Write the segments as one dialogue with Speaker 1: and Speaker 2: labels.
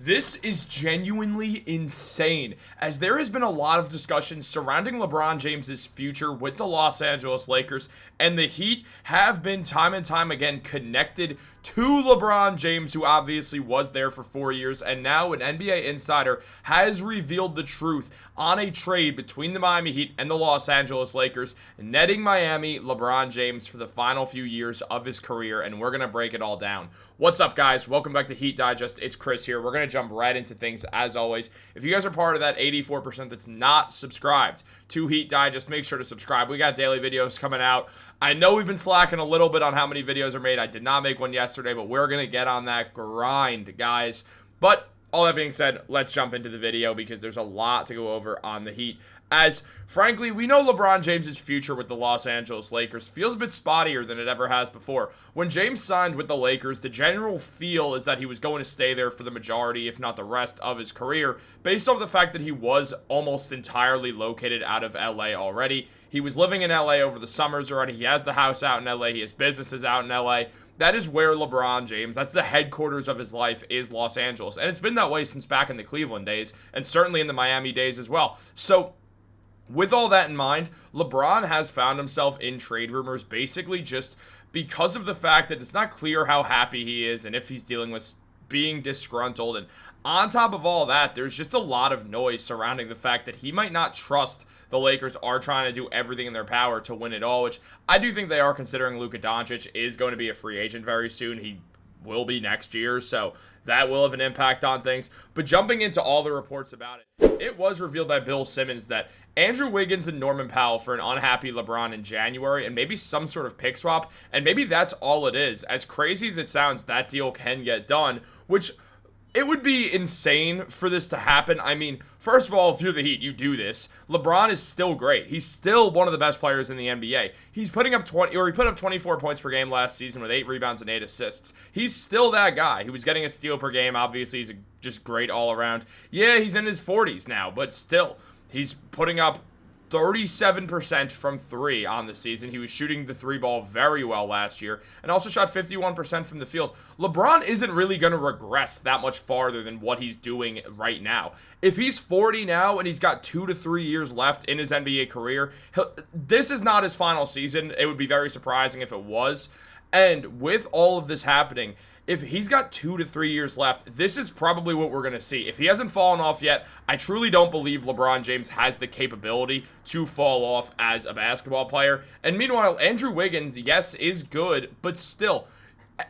Speaker 1: This is genuinely insane, as there has been a lot of discussion surrounding LeBron James's future with the Los Angeles Lakers, and the Heat have been time and time again connected to LeBron James, who obviously was there for 4 years, and now an NBA insider has revealed the truth on a trade between the Miami Heat and the Los Angeles Lakers, netting Miami LeBron James for the final few years of his career, and we're going to break it all down. What's up, guys? Welcome back to Heat Digest. It's Chris here. We're going to jump right into things as always. If you guys are part of that 84% that's not subscribed to Heat Digest, make sure to subscribe. We got daily videos coming out. I know we've been slacking a little bit on how many videos are made. I did not make one yesterday, but we're going to get on that grind, guys. But all that being said, let's jump into the video because there's a lot to go over on the Heat. As, frankly, we know LeBron James' future with the Los Angeles Lakers feels a bit spottier than it ever has before. When James signed with the Lakers, the general feel is that he was going to stay there for the majority, if not the rest, of his career, based off the fact that he was almost entirely located out of LA already. He was living in LA over the summers already. He has the house out in LA. He has businesses out in LA. That is where LeBron James, that's the headquarters of his life, is Los Angeles. And it's been that way since back in the Cleveland days, and certainly in the Miami days as well. So, with all that in mind, LeBron has found himself in trade rumors basically just because of the fact that it's not clear how happy he is and if he's dealing with being disgruntled. And on top of all that, there's just a lot of noise surrounding the fact that he might not trust the Lakers are trying to do everything in their power to win it all, which I do think they are, considering Luka Doncic is going to be a free agent very soon. He will be next year, so that will have an impact on things. But jumping into all the reports about it, it was revealed by Bill Simmons that Andrew Wiggins and Norman Powell for an unhappy LeBron in January, and maybe some sort of pick swap, and maybe that's all it is. As crazy as it sounds, that deal can get done, which it would be insane for this to happen. I mean, first of all, if you're the Heat, you do this. LeBron is still great. He's still one of the best players in the NBA. He's putting up he put up 24 points per game last season with 8 rebounds and 8 assists. He's still that guy. He was getting a steal per game. Obviously, he's just great all around. Yeah, he's in his 40s now, but still, he's putting up 37% from 3 on the season. He was shooting the 3 ball very well last year and also shot 51% from the field. LeBron isn't really going to regress that much farther than what he's doing right now. If he's 40 now and he's got 2 to 3 years left in his NBA career, this is not his final season. It would be very surprising if it was. And with all of this happening, if he's got 2 to 3 years left, this is probably what we're going to see. If he hasn't fallen off yet, I truly don't believe LeBron James has the capability to fall off as a basketball player. And meanwhile, Andrew Wiggins, yes, is good, but still,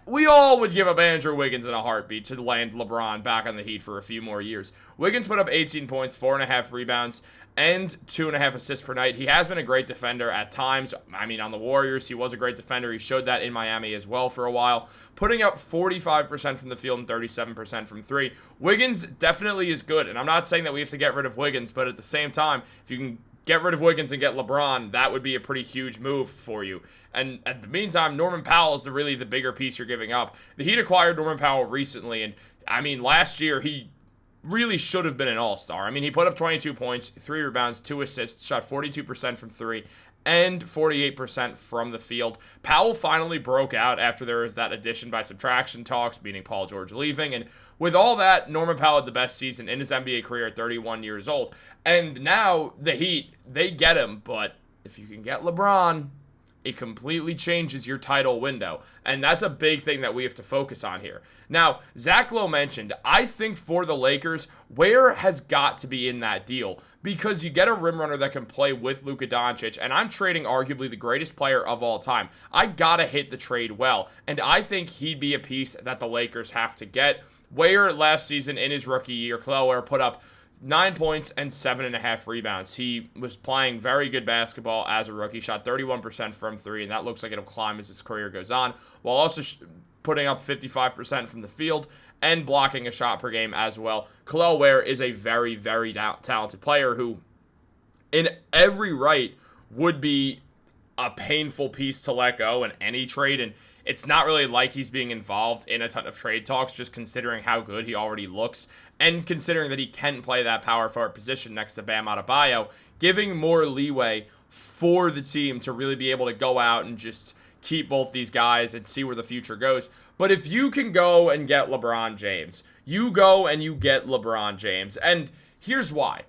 Speaker 1: we all would give up Andrew Wiggins in a heartbeat to land LeBron back on the Heat for a few more years. Wiggins put up 18 points, 4.5 rebounds, and 2.5 assists per night. He has been a great defender at times. I mean, on the Warriors, he was a great defender. He showed that in Miami as well for a while, putting up 45% from the field and 37% from 3. Wiggins definitely is good, and I'm not saying that we have to get rid of Wiggins, but at the same time, if you can get rid of Wiggins and get LeBron, that would be a pretty huge move for you. And at the meantime, Norman Powell is really the bigger piece you're giving up. The Heat acquired Norman Powell recently, and I mean, last year he really should have been an all-star. I mean, he put up 22 points, 3 rebounds, 2 assists, shot 42% from 3, and 48% from the field. Powell finally broke out after there was that addition by subtraction talks, meaning Paul George leaving, and with all that, Norman Powell had the best season in his NBA career at 31 years old. And now, the Heat, they get him, but if you can get LeBron, it completely changes your title window. And that's a big thing that we have to focus on here. Now, Zach Lowe mentioned, I think for the Lakers, Ware has got to be in that deal because you get a rim runner that can play with Luka Doncic, and I'm trading arguably the greatest player of all time. I gotta hit the trade well, and I think he'd be a piece that the Lakers have to get. Ware last season in his rookie year, Ware put up 9 points and 7.5 rebounds. He was playing very good basketball as a rookie, shot 31% from 3, and that looks like it'll climb as his career goes on, while also putting up 55% from the field and blocking a shot per game as well. Ware is a very, very talented player who, in every right, would be a painful piece to let go in any trade, and it's not really like he's being involved in a ton of trade talks, just considering how good he already looks and considering that he can play that power forward position next to Bam Adebayo, giving more leeway for the team to really be able to go out and just keep both these guys and see where the future goes. But if you can go and get LeBron James, you go and you get LeBron James. And here's why.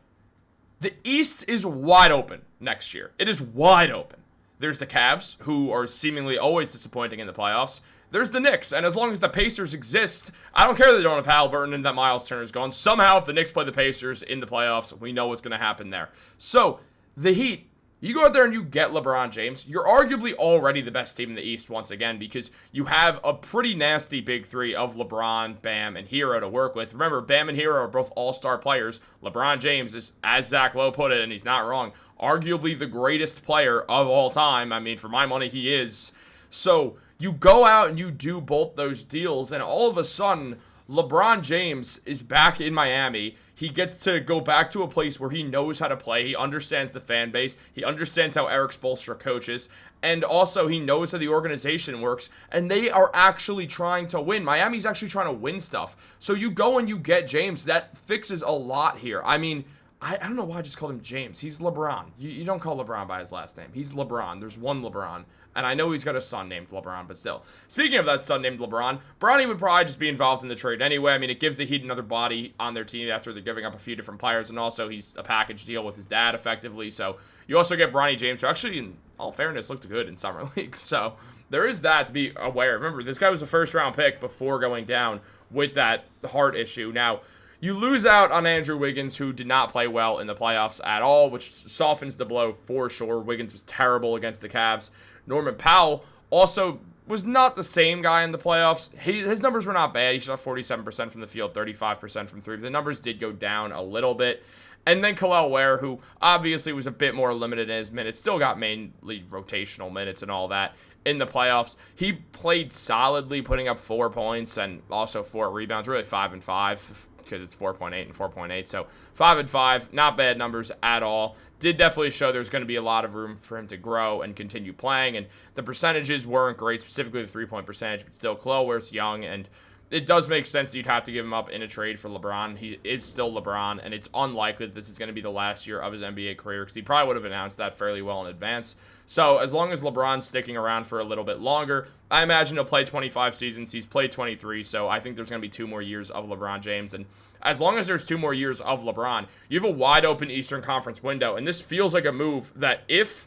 Speaker 1: The East is wide open next year. It is wide open. There's the Cavs, who are seemingly always disappointing in the playoffs. There's the Knicks, and as long as the Pacers exist, I don't care that they don't have Halliburton and that Miles Turner's gone. Somehow, if the Knicks play the Pacers in the playoffs, we know what's going to happen there. So, the Heat, you go out there and you get LeBron James. You're arguably already the best team in the East once again because you have a pretty nasty big three of LeBron, Bam, and Hero to work with. Remember, Bam and Hero are both all-star players. LeBron James is, as Zach Lowe put it, and he's not wrong, arguably the greatest player of all time. I mean, for my money, he is. So, you go out and you do both those deals, and all of a sudden, LeBron James is back in Miami. He gets to go back to a place where he knows how to play. He understands the fan base. He understands how Eric Spoelstra coaches. And also, he knows how the organization works. And they are actually trying to win. Miami's actually trying to win stuff. So you go and you get James. That fixes a lot here. I mean, I don't know why I just called him James. He's LeBron. You don't call LeBron by his last name. He's LeBron. There's one LeBron. And I know he's got a son named LeBron, but still. Speaking of that son named LeBron, Bronny would probably just be involved in the trade anyway. I mean, it gives the Heat another body on their team after they're giving up a few different players. And also, he's a package deal with his dad, effectively. So, you also get Bronny James, who actually, in all fairness, looked good in Summer League. So, there is that to be aware. Remember, this guy was a first-round pick before going down with that heart issue. Now, you lose out on Andrew Wiggins, who did not play well in the playoffs at all, which softens the blow for sure. Wiggins was terrible against the Cavs. Norman Powell also was not the same guy in the playoffs. His numbers were not bad. He shot 47% from the field, 35% from three. But the numbers did go down a little bit. And then Kel'el Ware, who obviously was a bit more limited in his minutes, still got mainly rotational minutes and all that in the playoffs. He played solidly, putting up 4 points and also 4 rebounds, really 5 and 5. Because it's 4.8 and 4.8. So 5 and 5, not bad numbers at all. Did definitely show there's going to be a lot of room for him to grow and continue playing. And the percentages weren't great, specifically the 3-point percentage, but still, Kel'el Ware's young, and it does make sense that you'd have to give him up in a trade for LeBron. He is still LeBron, and it's unlikely that this is going to be the last year of his NBA career because he probably would have announced that fairly well in advance. So as long as LeBron's sticking around for a little bit longer, I imagine he'll play 25 seasons. He's played 23, so I think there's going to be 2 more years of LeBron James. And as long as there's 2 more years of LeBron, you have a wide open Eastern Conference window. And this feels like a move that if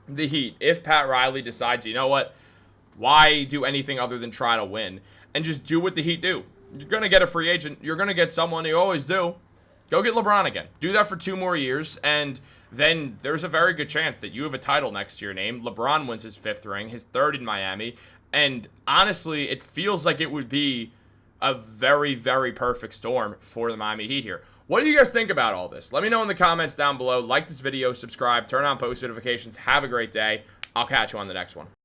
Speaker 1: the Heat, if Pat Riley decides, you know what, why do anything other than try to win and just do what the Heat do? You're going to get a free agent. You're going to get someone, you always do. Go get LeBron again. Do that for 2 more years, and then there's a very good chance that you have a title next to your name. LeBron wins his 5th ring, his 3rd in Miami, and honestly, it feels like it would be a very, very perfect storm for the Miami Heat here. What do you guys think about all this? Let me know in the comments down below. Like this video, subscribe, turn on post notifications. Have a great day. I'll catch you on the next one.